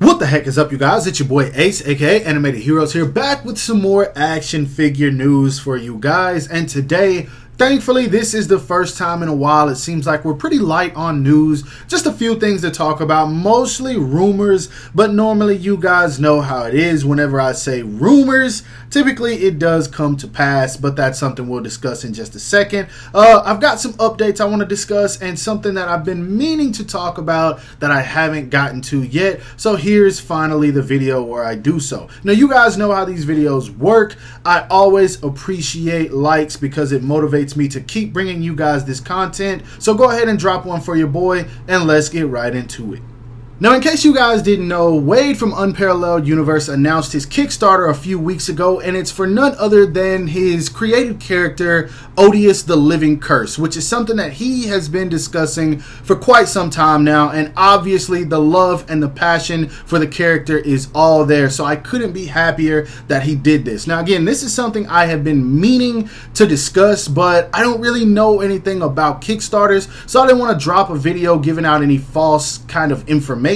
What the heck is up, you guys? It's your boy Ace, aka Animated Heroes here, back with some more action figure news for you guys. And today, thankfully, this is the first time in a while it seems like we're pretty light on news. Just a few things to talk about, mostly rumors, but normally you guys know how it is. Whenever I say rumors, typically it does come to pass, but that's something we'll discuss in just a second. I've got some updates I want to discuss and something that I've been meaning to talk about that I haven't gotten to yet. So here's finally the video where I do so. Now, you guys know how these videos work. I always appreciate likes because it motivates me to keep bringing you guys this content. So go ahead and drop one for your boy and let's get right into it. Now, in case you guys didn't know, Wade from Unparalleled Universe announced his Kickstarter a few weeks ago, and it's for none other than his created character, Odious the Living Curse, which is something that he has been discussing for quite some time now, and obviously the love and the passion for the character is all there, so I couldn't be happier that he did this. Now, again, this is something I have been meaning to discuss, but I don't really know anything about Kickstarters, so I didn't want to drop a video giving out any false kind of information.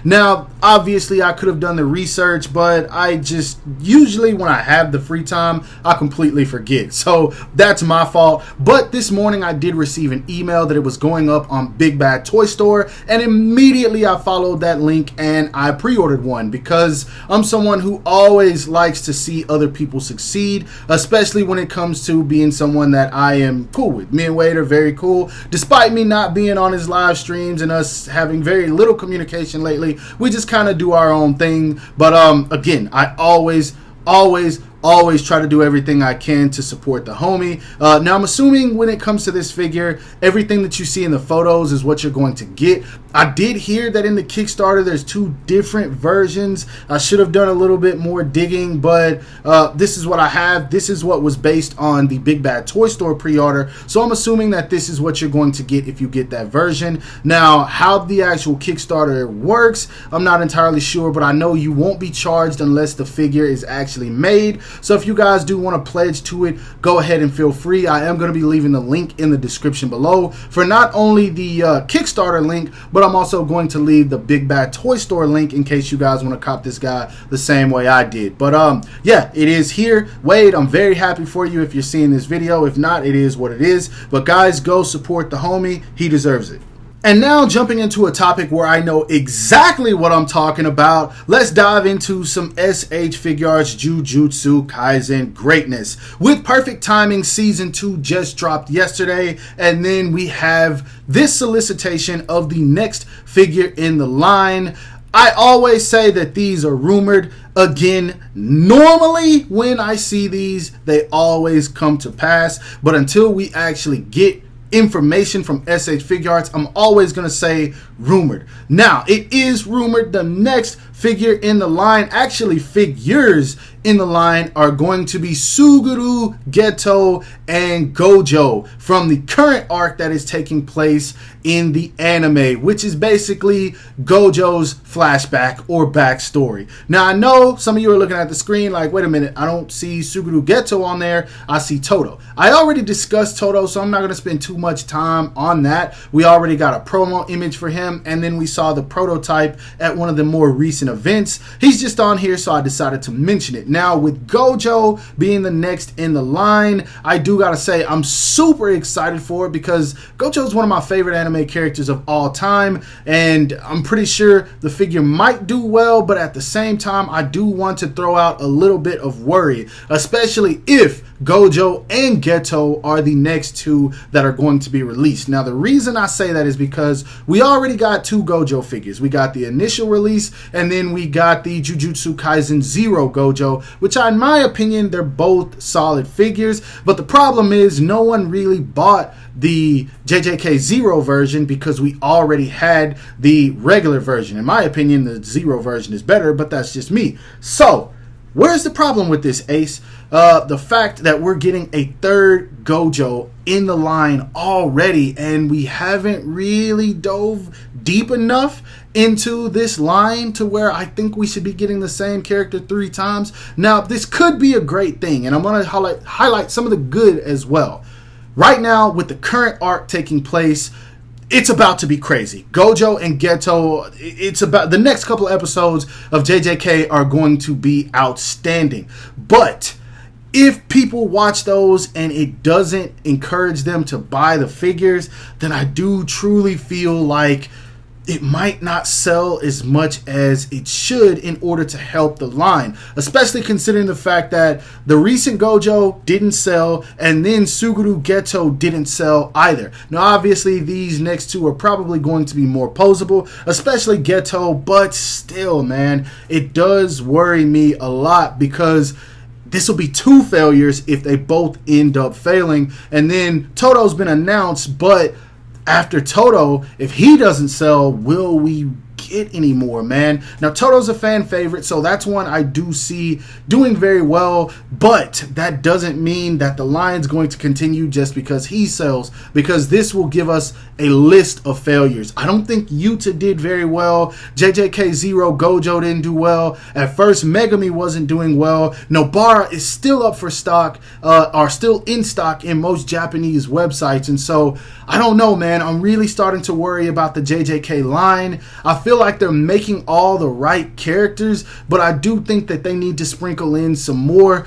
Now, obviously, I could have done the research, but I just usually when I have the free time, I completely forget. So that's my fault. But this morning, I did receive an email that it was going up on Big Bad Toy Store, and immediately I followed that link and I pre-ordered one because I'm someone who always likes to see other people succeed, especially when it comes to being someone that I am cool with. Me and Wade are very cool, despite me not being on his live streams and us having very little communication lately. We just kind of do our own thing, but again, I always try to do everything I can to support the homie. Now, I'm assuming when it comes to this figure, everything that you see in the photos is what you're going to get. I did hear that in the Kickstarter there's two different versions. I should have done a little bit more digging, but this is what I have. This is what was based on the Big Bad Toy Store pre-order, so I'm assuming that this is what you're going to get if you get that version. Now, how the actual Kickstarter works, I'm not entirely sure, but I know you won't be charged unless the figure is actually made. So if you guys do want to pledge to it, go ahead and feel free. I am going to be leaving the link in the description below for not only the Kickstarter link, but I'm also going to leave the Big Bad Toy Store link in case you guys want to cop this guy the same way I did. But yeah, it is here. Wade, I'm very happy for you if you're seeing this video. If not, it is what it is. But guys, go support the homie. He deserves it. And now, jumping into a topic where I know exactly what I'm talking about, let's dive into some SH Figuarts Jujutsu Kaisen greatness. With perfect timing, Season 2 just dropped yesterday, and then we have this solicitation of the next figure in the line. I always say that these are rumored. Again, normally when I see these, they always come to pass, but until we actually get information from SH Figuarts, I'm always going to say rumored. Now, it is rumored the next figure in the line, actually figures in the line, are going to be Suguru, Geto, and Gojo from the current arc that is taking place in the anime, which is basically Gojo's flashback or backstory. Now, I know some of you are looking at the screen like, wait a minute, I don't see Suguru Geto on there, I see Todo. I already discussed Todo, so I'm not going to spend too much time on that. We already got a promo image for him, and then we saw the prototype at one of the more recent events. He's just on here, so I decided to mention it. Now, with Gojo being the next in the line, I do gotta say I'm super excited for it because Gojo is one of my favorite anime characters of all time, and I'm pretty sure the figure might do well, but at the same time, I do want to throw out a little bit of worry, especially if Gojo and Geto are the next two that are going to be released. Now, the reason I say that is because we already got two Gojo figures. We got the initial release, and then we got the Jujutsu Kaisen Zero Gojo, which in my opinion, they're both solid figures. But the problem is no one really bought the JJK Zero version because we already had the regular version. In my opinion, the Zero version is better, but that's just me. So, where's the problem with this, Ace? The fact that we're getting a third Gojo in the line already, and we haven't really dove deep enough into this line to where I think we should be getting the same character 3 times. Now, this could be a great thing, and I'm going to highlight some of the good as well. Right now, with the current arc taking place, it's about to be crazy. Gojo and Geto, it's about the next couple of episodes of JJK are going to be outstanding. But if people watch those and it doesn't encourage them to buy the figures, then I do truly feel like it might not sell as much as it should in order to help the line, especially considering the fact that the recent Gojo didn't sell and then Suguru Geto didn't sell either. Now obviously these next two are probably going to be more posable, especially Geto, but still, man, it does worry me a lot because this will be two failures if they both end up failing. And then Toto's been announced, but after Toto, if he doesn't sell, will we get any more, man? Now, Toto's a fan favorite, so that's one I do see doing very well, but that doesn't mean that the line's going to continue just because he sells, because this will give us a list of failures. I don't think Yuta did very well. JJK Zero Gojo didn't do well. At first, Megami wasn't doing well. Nobara is still up for stock, are still in stock in most Japanese websites, and so I don't know, man. I'm really starting to worry about the JJK line. I feel like they're making all the right characters, but I do think that they need to sprinkle in some more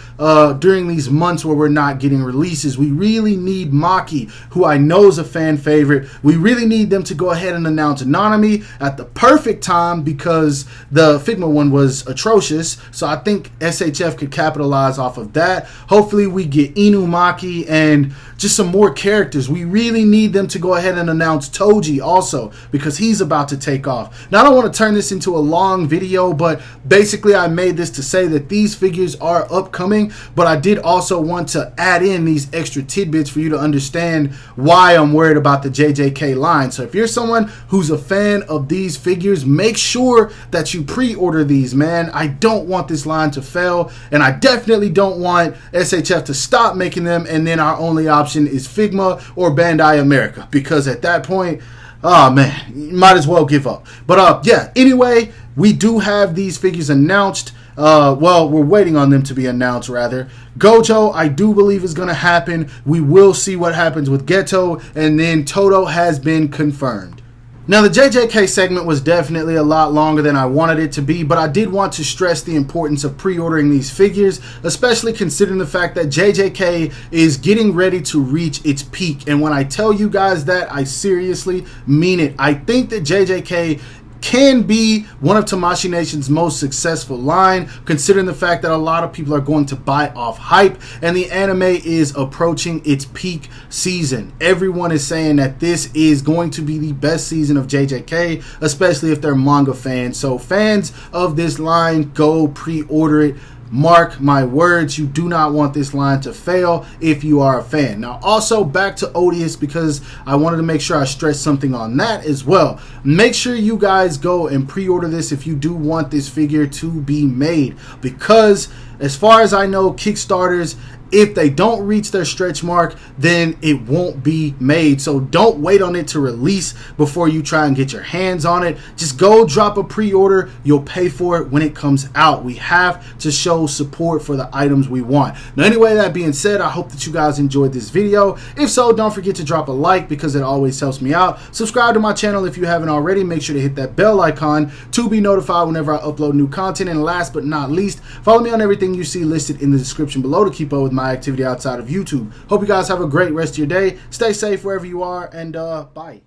during these months where we're not getting releases. We really need Maki, who I know is a fan favorite. We really need them to go ahead and announce Nanami at the perfect time because the Figma one was atrocious, so I think SHF could capitalize off of that. Hopefully we get Inu Maki and just some more characters. We really need them to go ahead and announce Toji also because he's about to take off. Now, I don't want to turn this into a long video, but basically I made this to say that these figures are upcoming, but I did also want to add in these extra tidbits for you to understand why I'm worried about the JJK line. So if you're someone who's a fan of these figures, make sure that you pre-order these, man. I don't want this line to fail, and I definitely don't want SHF to stop making them and then our only option is Figma or Bandai America, because at that point, oh man, you might as well give up. But yeah, anyway, we do have these figures announced. Well, we're waiting on them to be announced, rather. Gojo, I do believe is going to happen. We will see what happens with Geto, and then Toto has been confirmed. Now, the JJK segment was definitely a lot longer than I wanted it to be, but I did want to stress the importance of pre-ordering these figures, especially considering the fact that JJK is getting ready to reach its peak. And when I tell you guys that, I seriously mean it. I think that JJK can be one of Tamashii Nation's most successful line, considering the fact that a lot of people are going to buy off hype, and the anime is approaching its peak season. Everyone is saying that this is going to be the best season of JJK, especially if they're manga fans. So fans of this line, go pre-order it. Mark my words, you do not want this line to fail if you are a fan. Now, also back to Odious, because I wanted to make sure I stress something on that as well. Make sure you guys go and pre-order this if you do want this figure to be made, because as far as I know, Kickstarters, if they don't reach their stretch mark, then it won't be made. So don't wait on it to release before you try and get your hands on it. Just go drop a pre-order. You'll pay for it when it comes out. We have to show support for the items we want. Now, anyway, that being said, I hope that you guys enjoyed this video. If so, don't forget to drop a like because it always helps me out. Subscribe to my channel if you haven't already. Make sure to hit that bell icon to be notified whenever I upload new content. And last but not least, follow me on everything you see listed in the description below to keep up with my activity outside of YouTube. Hope you guys have a great rest of your day. Stay safe wherever you are, and bye.